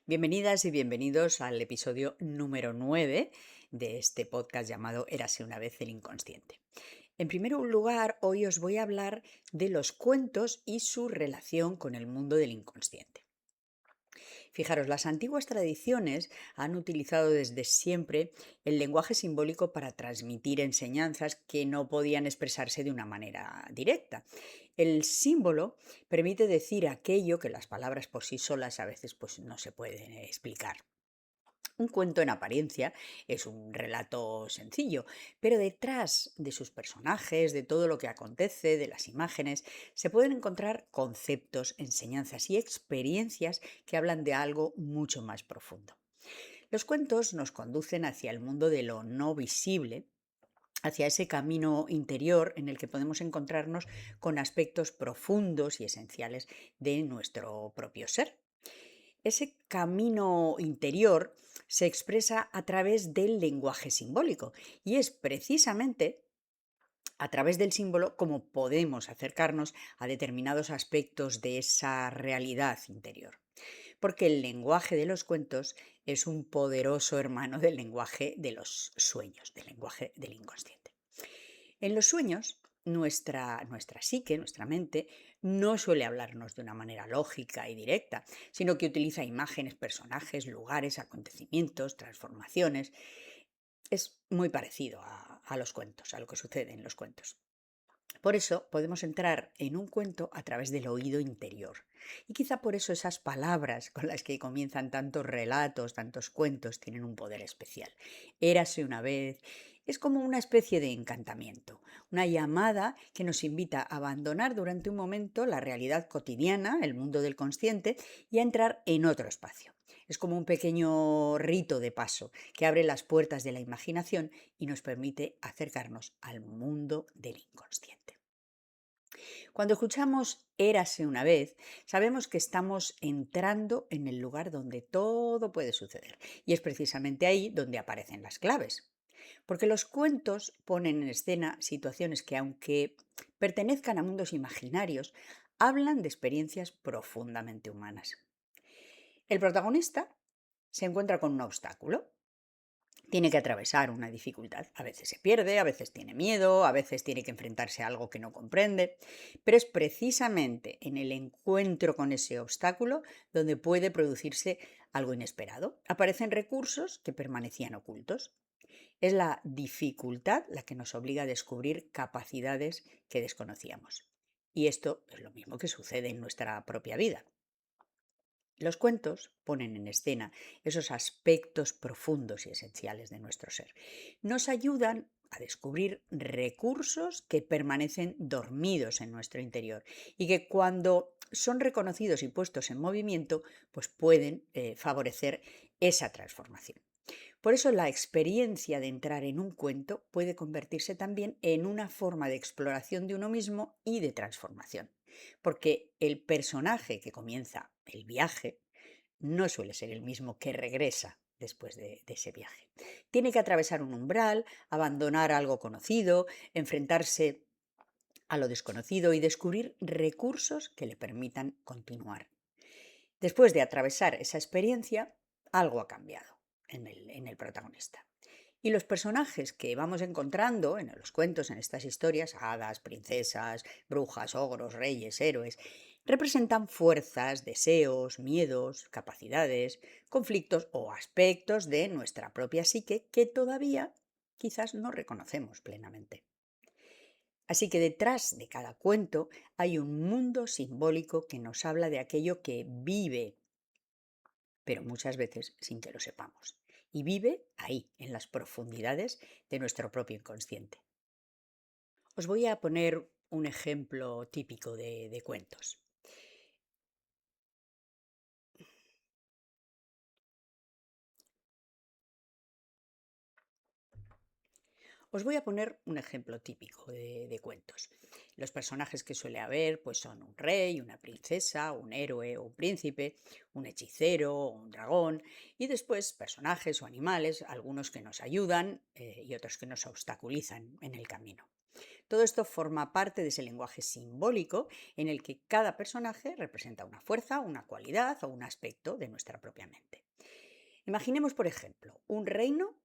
Bienvenidas y bienvenidos al episodio número 9 de este podcast llamado Érase una vez el inconsciente. En primer lugar, hoy os voy a hablar de los cuentos y su relación con el mundo del inconsciente. Fijaros, las antiguas tradiciones han utilizado desde siempre el lenguaje simbólico para transmitir enseñanzas que no podían expresarse de una manera directa. El símbolo permite decir aquello que las palabras por sí solas a veces pues, no se pueden explicar. Un cuento en apariencia es un relato sencillo, pero detrás de sus personajes, de todo lo que acontece, de las imágenes, se pueden encontrar conceptos, enseñanzas y experiencias que hablan de algo mucho más profundo. Los cuentos nos conducen hacia el mundo de lo no visible, hacia ese camino interior en el que podemos encontrarnos con aspectos profundos y esenciales de nuestro propio ser. Ese camino interior se expresa a través del lenguaje simbólico y es precisamente a través del símbolo como podemos acercarnos a determinados aspectos de esa realidad interior. Porque el lenguaje de los cuentos es un poderoso hermano del lenguaje de los sueños, del lenguaje del inconsciente. En los sueños, nuestra psique, nuestra mente, no suele hablarnos de una manera lógica y directa, sino que utiliza imágenes, personajes, lugares, acontecimientos, transformaciones. Es muy parecido a los cuentos, a lo que sucede en los cuentos. Por eso podemos entrar en un cuento a través del oído interior. Y quizá por eso esas palabras con las que comienzan tantos relatos, tantos cuentos, tienen un poder especial. Érase una vez. Es como una especie de encantamiento, una llamada que nos invita a abandonar durante un momento la realidad cotidiana, el mundo del consciente, y a entrar en otro espacio. Es como un pequeño rito de paso que abre las puertas de la imaginación y nos permite acercarnos al mundo del inconsciente. Cuando escuchamos Érase una vez, sabemos que estamos entrando en el lugar donde todo puede suceder. Y es precisamente ahí donde aparecen las claves. Porque los cuentos ponen en escena situaciones que, aunque pertenezcan a mundos imaginarios, hablan de experiencias profundamente humanas. El protagonista se encuentra con un obstáculo. Tiene que atravesar una dificultad. A veces se pierde, a veces tiene miedo, a veces tiene que enfrentarse a algo que no comprende, pero es precisamente en el encuentro con ese obstáculo donde puede producirse algo inesperado. Aparecen recursos que permanecían ocultos. Es la dificultad la que nos obliga a descubrir capacidades que desconocíamos. Y esto es lo mismo que sucede en nuestra propia vida. Los cuentos ponen en escena esos aspectos profundos y esenciales de nuestro ser. Nos ayudan a descubrir recursos que permanecen dormidos en nuestro interior y que cuando son reconocidos y puestos en movimiento, pues pueden favorecer esa transformación. Por eso la experiencia de entrar en un cuento puede convertirse también en una forma de exploración de uno mismo y de transformación, porque el personaje que comienza el viaje no suele ser el mismo que regresa después de ese viaje. Tiene que atravesar un umbral, abandonar algo conocido, enfrentarse a lo desconocido y descubrir recursos que le permitan continuar. Después de atravesar esa experiencia, algo ha cambiado en el protagonista. Y los personajes que vamos encontrando en los cuentos, en estas historias, hadas, princesas, brujas, ogros, reyes, héroes, representan fuerzas, deseos, miedos, capacidades, conflictos o aspectos de nuestra propia psique que todavía quizás no reconocemos plenamente. Así que detrás de cada cuento hay un mundo simbólico que nos habla de aquello que vive, pero muchas veces sin que lo sepamos. Y vive ahí, en las profundidades de nuestro propio inconsciente. Os voy a poner un ejemplo típico de cuentos. Os voy a poner un ejemplo típico de cuentos. Los personajes que suele haber pues son un rey, una princesa, un héroe o un príncipe, un hechicero o un dragón y después personajes o animales, algunos que nos ayudan y otros que nos obstaculizan en el camino. Todo esto forma parte de ese lenguaje simbólico en el que cada personaje representa una fuerza, una cualidad o un aspecto de nuestra propia mente. Imaginemos, por ejemplo, un reino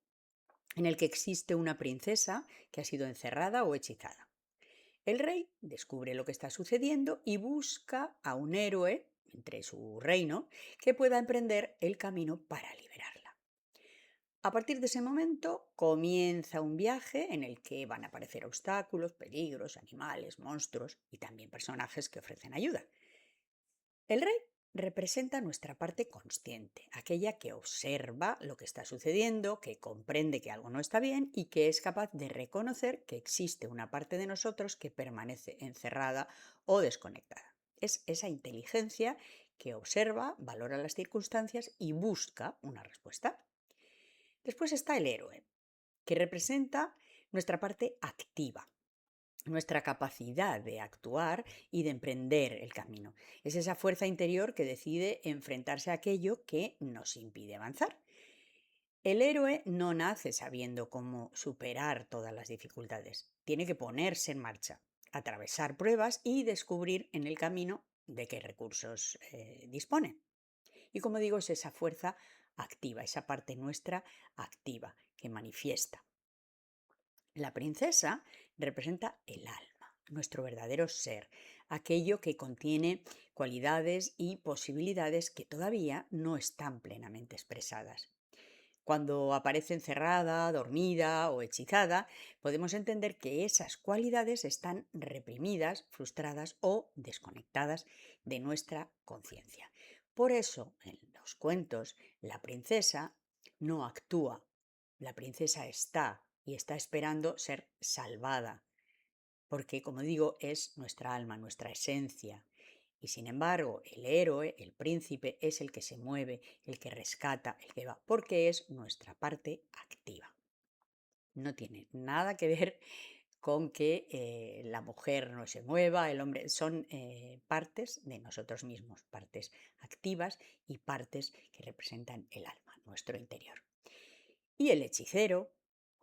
en el que existe una princesa que ha sido encerrada o hechizada. El rey descubre lo que está sucediendo y busca a un héroe entre su reino que pueda emprender el camino para liberarla. A partir de ese momento comienza un viaje en el que van a aparecer obstáculos, peligros, animales, monstruos y también personajes que ofrecen ayuda. El rey representa nuestra parte consciente, aquella que observa lo que está sucediendo, que comprende que algo no está bien y que es capaz de reconocer que existe una parte de nosotros que permanece encerrada o desconectada. Es esa inteligencia que observa, valora las circunstancias y busca una respuesta. Después está el héroe, que representa nuestra parte activa, nuestra capacidad de actuar y de emprender el camino. Es esa fuerza interior que decide enfrentarse a aquello que nos impide avanzar. El héroe no nace sabiendo cómo superar todas las dificultades. Tiene que ponerse en marcha, atravesar pruebas y descubrir en el camino de qué recursos dispone. Y como digo, es esa fuerza activa, esa parte nuestra activa que manifiesta. La princesa representa el alma, nuestro verdadero ser, aquello que contiene cualidades y posibilidades que todavía no están plenamente expresadas. Cuando aparece encerrada, dormida o hechizada, podemos entender que esas cualidades están reprimidas, frustradas o desconectadas de nuestra conciencia. Por eso, en los cuentos, la princesa no actúa, la princesa está y está esperando ser salvada, porque, como digo, es nuestra alma, nuestra esencia. Y sin embargo, el héroe, el príncipe, es el que se mueve, el que rescata, el que va, porque es nuestra parte activa. No tiene nada que ver con que la mujer no se mueva, el hombre, son partes de nosotros mismos, partes activas y partes que representan el alma, nuestro interior. Y el hechicero,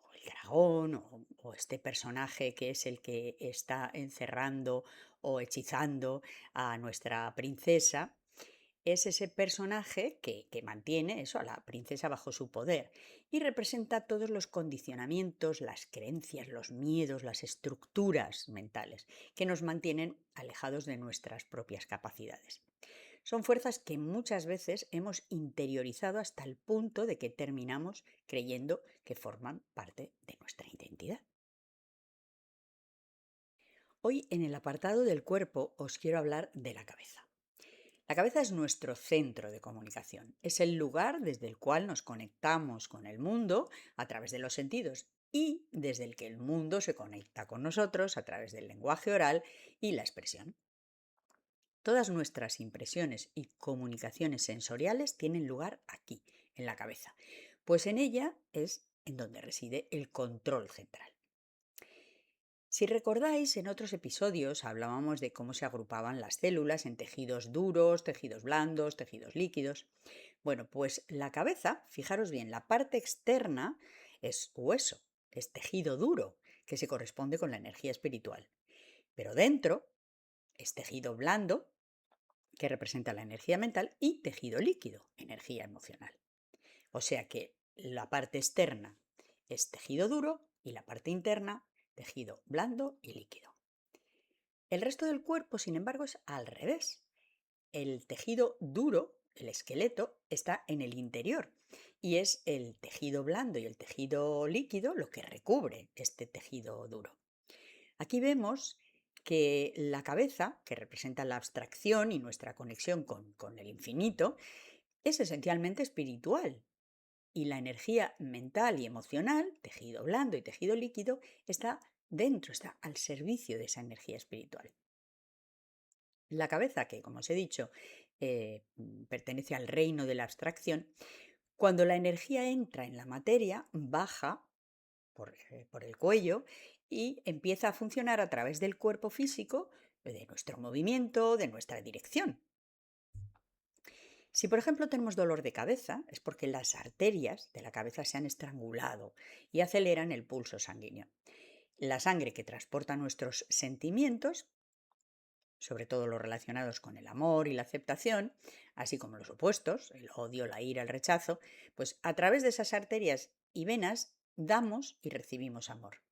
o el dragón, o este personaje que es el que está encerrando o hechizando a nuestra princesa, es ese personaje que mantiene eso, a la princesa bajo su poder y representa todos los condicionamientos, las creencias, los miedos, las estructuras mentales que nos mantienen alejados de nuestras propias capacidades. Son fuerzas que muchas veces hemos interiorizado hasta el punto de que terminamos creyendo que forman parte de nuestra identidad. Hoy en el apartado del cuerpo os quiero hablar de la cabeza. La cabeza es nuestro centro de comunicación, es el lugar desde el cual nos conectamos con el mundo a través de los sentidos y desde el que el mundo se conecta con nosotros a través del lenguaje oral y la expresión. Todas nuestras impresiones y comunicaciones sensoriales tienen lugar aquí, en la cabeza, pues en ella es en donde reside el control central. Si recordáis, en otros episodios hablábamos de cómo se agrupaban las células en tejidos duros, tejidos blandos, tejidos líquidos. Bueno, pues la cabeza, fijaros bien, la parte externa es hueso, es tejido duro, que se corresponde con la energía espiritual. Pero dentro es tejido blando, que representa la energía mental, y tejido líquido, energía emocional. O sea que la parte externa es tejido duro y la parte interna tejido blando y líquido. El resto del cuerpo, sin embargo, es al revés. El tejido duro, el esqueleto, está en el interior y es el tejido blando y el tejido líquido lo que recubre este tejido duro. Aquí vemos que la cabeza, que representa la abstracción y nuestra conexión con el infinito, es esencialmente espiritual. Y la energía mental y emocional, tejido blando y tejido líquido, está dentro, está al servicio de esa energía espiritual. La cabeza, que como os he dicho, pertenece al reino de la abstracción, cuando la energía entra en la materia, baja por el cuello y empieza a funcionar a través del cuerpo físico, de nuestro movimiento, de nuestra dirección. Si, por ejemplo, tenemos dolor de cabeza, es porque las arterias de la cabeza se han estrangulado y aceleran el pulso sanguíneo. La sangre que transporta nuestros sentimientos, sobre todo los relacionados con el amor y la aceptación, así como los opuestos, el odio, la ira, el rechazo, pues a través de esas arterias y venas damos y recibimos amor.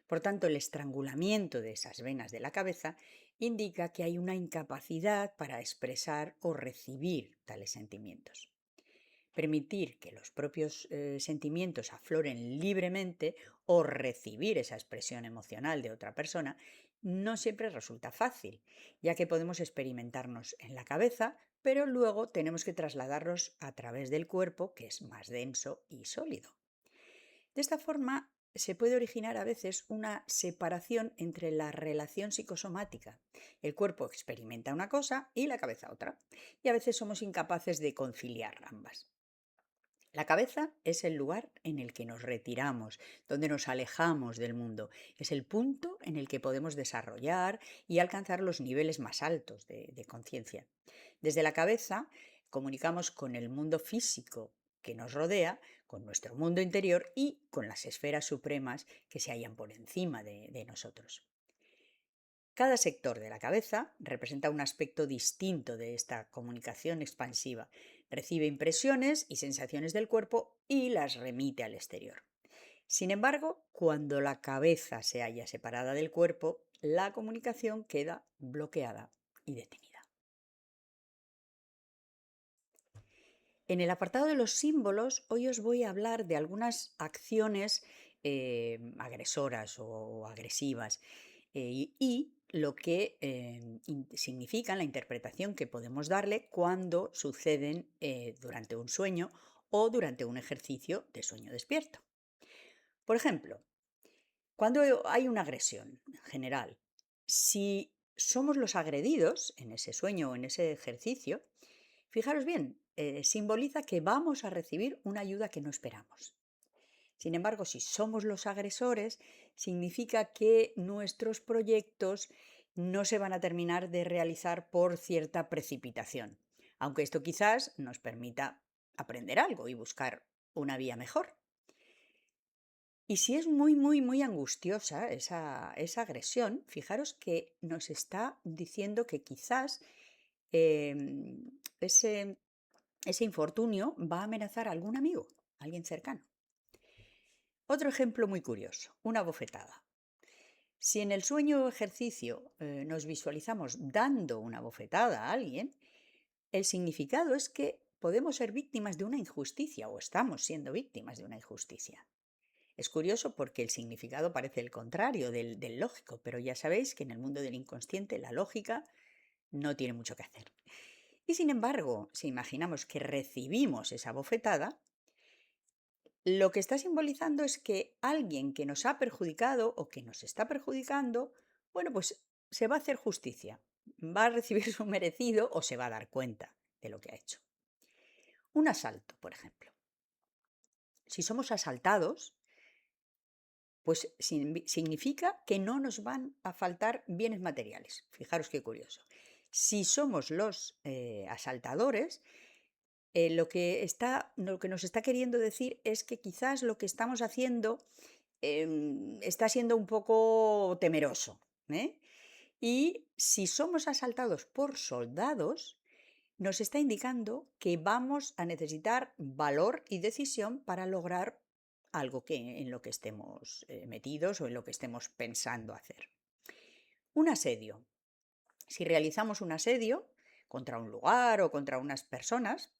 Por tanto, el estrangulamiento de esas venas de la cabeza indica que hay una incapacidad para expresar o recibir tales sentimientos. Permitir que los propios sentimientos afloren libremente o recibir esa expresión emocional de otra persona no siempre resulta fácil, ya que podemos experimentarnos en la cabeza, pero luego tenemos que trasladarlos a través del cuerpo, que es más denso y sólido. De esta forma, se puede originar a veces una separación entre la relación psicosomática. El cuerpo experimenta una cosa y la cabeza otra, y a veces somos incapaces de conciliar ambas. La cabeza es el lugar en el que nos retiramos, donde nos alejamos del mundo. Es el punto en el que podemos desarrollar y alcanzar los niveles más altos de conciencia. Desde la cabeza comunicamos con el mundo físico que nos rodea, con nuestro mundo interior y con las esferas supremas que se hallan por encima de nosotros. Cada sector de la cabeza representa un aspecto distinto de esta comunicación expansiva. Recibe impresiones y sensaciones del cuerpo y las remite al exterior. Sin embargo, cuando la cabeza se halla separada del cuerpo, la comunicación queda bloqueada y detenida. En el apartado de los símbolos, hoy os voy a hablar de algunas acciones agresoras o agresivas y lo que significa la interpretación que podemos darle cuando suceden durante un sueño o durante un ejercicio de sueño despierto. Por ejemplo, cuando hay una agresión general, si somos los agredidos en ese sueño o en ese ejercicio, fijaros bien, simboliza que vamos a recibir una ayuda que no esperamos. Sin embargo, si somos los agresores, significa que nuestros proyectos no se van a terminar de realizar por cierta precipitación, aunque esto quizás nos permita aprender algo y buscar una vía mejor. Y si es muy, muy, muy angustiosa esa agresión, fijaros que nos está diciendo que quizás ese infortunio va a amenazar a algún amigo, a alguien cercano. Otro ejemplo muy curioso, una bofetada. Si en el sueño o ejercicio nos visualizamos dando una bofetada a alguien, el significado es que podemos ser víctimas de una injusticia o estamos siendo víctimas de una injusticia. Es curioso porque el significado parece el contrario del lógico, pero ya sabéis que en el mundo del inconsciente la lógica no tiene mucho que hacer. Y sin embargo, si imaginamos que recibimos esa bofetada, lo que está simbolizando es que alguien que nos ha perjudicado o que nos está perjudicando, bueno, pues se va a hacer justicia, va a recibir su merecido o se va a dar cuenta de lo que ha hecho. Un asalto, por ejemplo. Si somos asaltados, pues significa que no nos van a faltar bienes materiales. Fijaros qué curioso. Si somos los asaltadores, lo que nos está queriendo decir es que quizás lo que estamos haciendo está siendo un poco temeroso, ¿eh? Y si somos asaltados por soldados, nos está indicando que vamos a necesitar valor y decisión para lograr algo en lo que estemos metidos o en lo que estemos pensando hacer. Un asedio. Si realizamos un asedio contra un lugar o contra unas personas,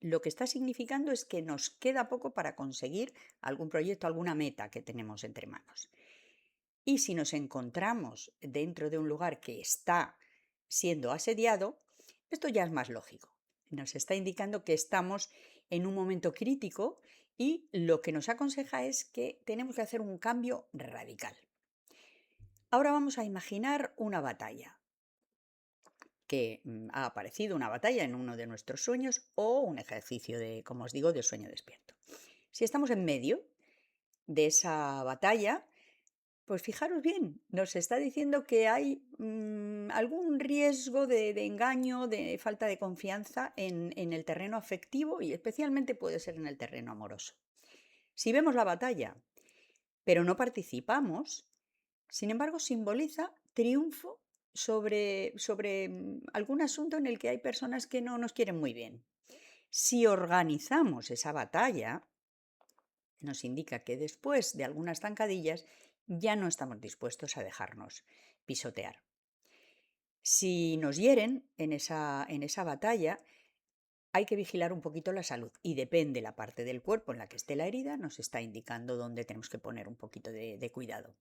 lo que está significando es que nos queda poco para conseguir algún proyecto, alguna meta que tenemos entre manos. Y si nos encontramos dentro de un lugar que está siendo asediado, esto ya es más lógico. Nos está indicando que estamos en un momento crítico y lo que nos aconseja es que tenemos que hacer un cambio radical. Ahora vamos a imaginar una batalla, que ha aparecido una batalla en uno de nuestros sueños o un ejercicio de, como os digo, de sueño despierto. Si estamos en medio de esa batalla, pues fijaros bien, nos está diciendo que hay algún riesgo de engaño, de falta de confianza en el terreno afectivo y especialmente puede ser en el terreno amoroso. Si vemos la batalla, pero no participamos, sin embargo, simboliza triunfo sobre algún asunto en el que hay personas que no nos quieren muy bien. Si organizamos esa batalla, nos indica que después de algunas zancadillas ya no estamos dispuestos a dejarnos pisotear. Si nos hieren en esa batalla, hay que vigilar un poquito la salud y depende la parte del cuerpo en la que esté la herida, nos está indicando dónde tenemos que poner un poquito de cuidado.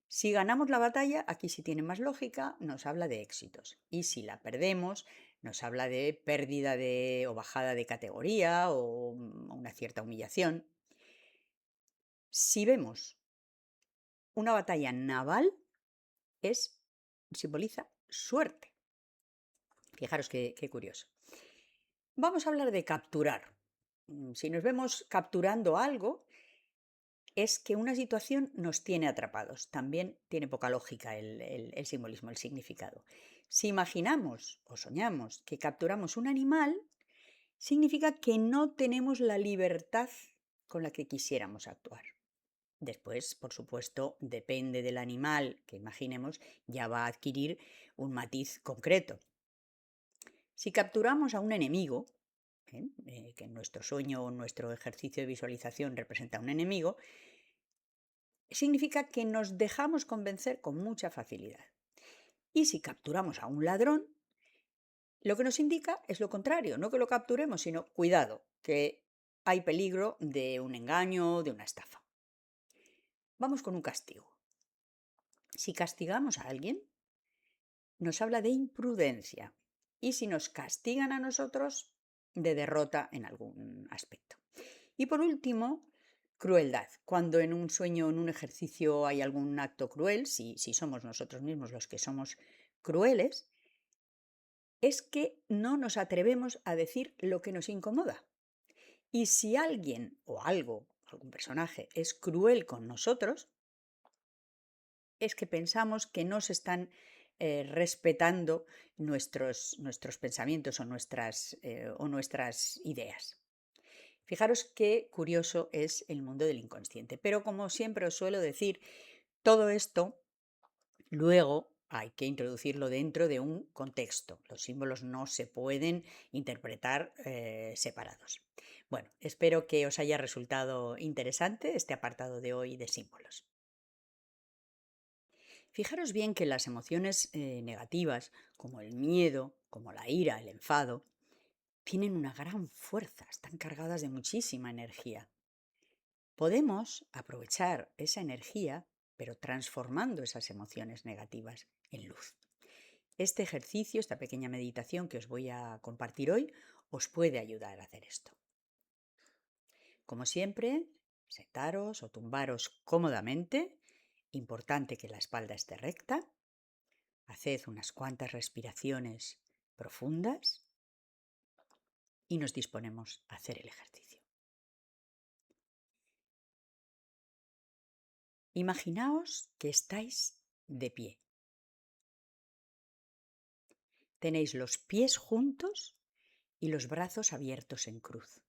Si ganamos la batalla, aquí sí tiene más lógica, nos habla de éxitos. Y si la perdemos, nos habla de pérdida o bajada de categoría o una cierta humillación. Si vemos una batalla naval, simboliza suerte. Fijaros qué curioso. Vamos a hablar de capturar. Si nos vemos capturando algo, es que una situación nos tiene atrapados. También tiene poca lógica el simbolismo, el significado. Si imaginamos o soñamos que capturamos un animal, significa que no tenemos la libertad con la que quisiéramos actuar. Después, por supuesto, depende del animal que imaginemos, ya va a adquirir un matiz concreto. Si capturamos a un enemigo, que en nuestro sueño o nuestro ejercicio de visualización representa un enemigo, significa que nos dejamos convencer con mucha facilidad. Y si capturamos a un ladrón, lo que nos indica es lo contrario, no que lo capturemos, sino cuidado, que hay peligro de un engaño, de una estafa. Vamos con un castigo. Si castigamos a alguien, nos habla de imprudencia. Y si nos castigan a nosotros, de derrota en algún aspecto. Y por último, crueldad. Cuando en un sueño, en un ejercicio hay algún acto cruel, si somos nosotros mismos los que somos crueles, es que no nos atrevemos a decir lo que nos incomoda. Y si alguien o algo, algún personaje, es cruel con nosotros, es que pensamos que no se están respetando nuestros pensamientos o nuestras ideas. Fijaros qué curioso es el mundo del inconsciente. Pero como siempre os suelo decir, todo esto luego hay que introducirlo dentro de un contexto. Los símbolos no se pueden interpretar separados. Bueno, espero que os haya resultado interesante este apartado de hoy de símbolos. Fijaros bien que las emociones negativas, como el miedo, como la ira, el enfado, tienen una gran fuerza, están cargadas de muchísima energía. Podemos aprovechar esa energía, pero transformando esas emociones negativas en luz. Este ejercicio, esta pequeña meditación que os voy a compartir hoy, os puede ayudar a hacer esto. Como siempre, sentaros o tumbaros cómodamente. Importante que la espalda esté recta. Haced unas cuantas respiraciones profundas y nos disponemos a hacer el ejercicio. Imaginaos que estáis de pie. Tenéis los pies juntos y los brazos abiertos en cruz.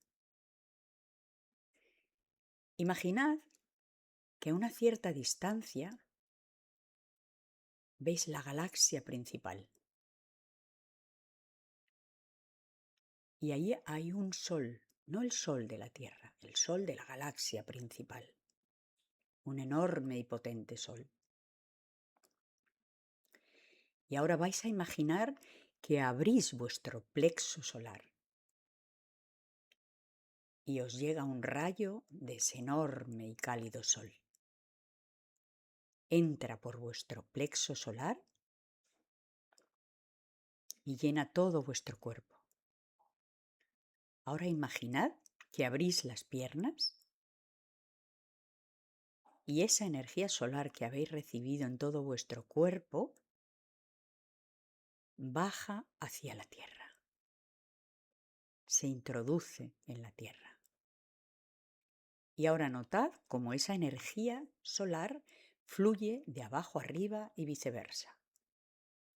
Imaginad que a una cierta distancia veis la galaxia principal. Y ahí hay un sol, no el sol de la Tierra, el sol de la galaxia principal. Un enorme y potente sol. Y ahora vais a imaginar que abrís vuestro plexo solar y os llega un rayo de ese enorme y cálido sol. Entra por vuestro plexo solar y llena todo vuestro cuerpo. Ahora imaginad que abrís las piernas y esa energía solar que habéis recibido en todo vuestro cuerpo baja hacia la Tierra. Se introduce en la Tierra. Y ahora notad cómo esa energía solar fluye de abajo arriba y viceversa.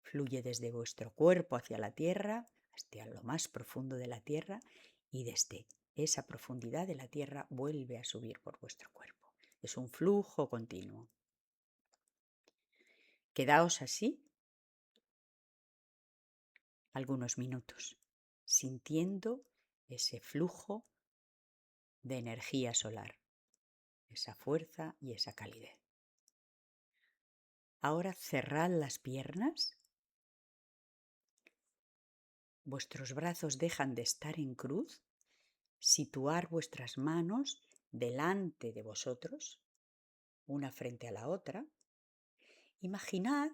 Fluye desde vuestro cuerpo hacia la Tierra, hasta lo más profundo de la Tierra, y desde esa profundidad de la Tierra vuelve a subir por vuestro cuerpo. es un flujo continuo. Quedaos así algunos minutos, sintiendo ese flujo de energía solar, esa fuerza y esa calidez. Ahora cerrad las piernas, vuestros brazos dejan de estar en cruz, situar vuestras manos delante de vosotros, una frente a la otra. Imaginad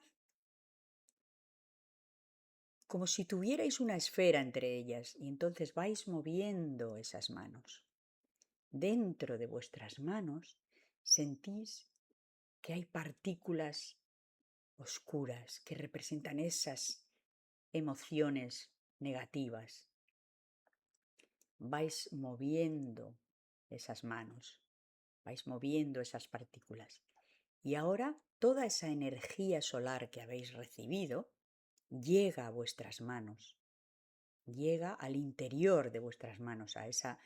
como si tuvierais una esfera entre ellas y entonces vais moviendo esas manos. Dentro de vuestras manos sentís que hay partículas oscuras que representan esas emociones negativas. Vais moviendo esas manos, vais moviendo esas partículas. Y ahora toda esa energía solar que habéis recibido llega a vuestras manos, llega al interior de vuestras manos, a esa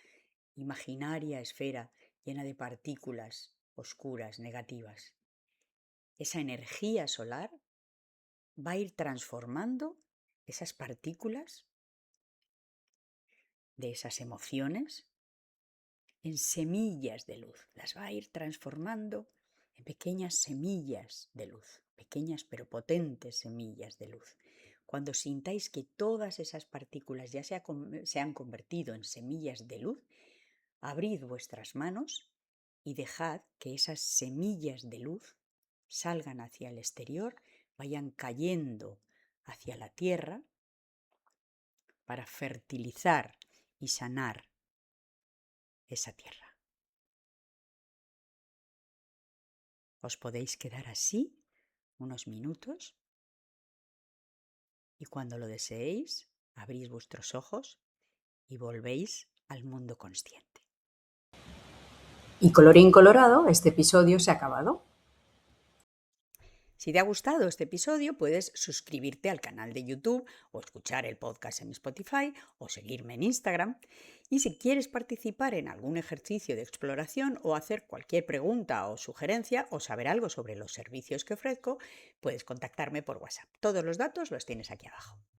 imaginaria esfera llena de partículas oscuras, negativas. Esa energía solar va a ir transformando esas partículas de esas emociones en semillas de luz. Las va a ir transformando en pequeñas semillas de luz, pequeñas pero potentes semillas de luz. Cuando sintáis que todas esas partículas ya se han convertido en semillas de luz, abrid vuestras manos y dejad que esas semillas de luz salgan hacia el exterior, vayan cayendo hacia la tierra para fertilizar y sanar esa tierra. Os podéis quedar así unos minutos y cuando lo deseéis, abrís vuestros ojos y volvéis al mundo consciente. Y colorín colorado, este episodio se ha acabado. Si te ha gustado este episodio, puedes suscribirte al canal de YouTube o escuchar el podcast en Spotify o seguirme en Instagram. Y si quieres participar en algún ejercicio de exploración o hacer cualquier pregunta o sugerencia o saber algo sobre los servicios que ofrezco, puedes contactarme por WhatsApp. Todos los datos los tienes aquí abajo.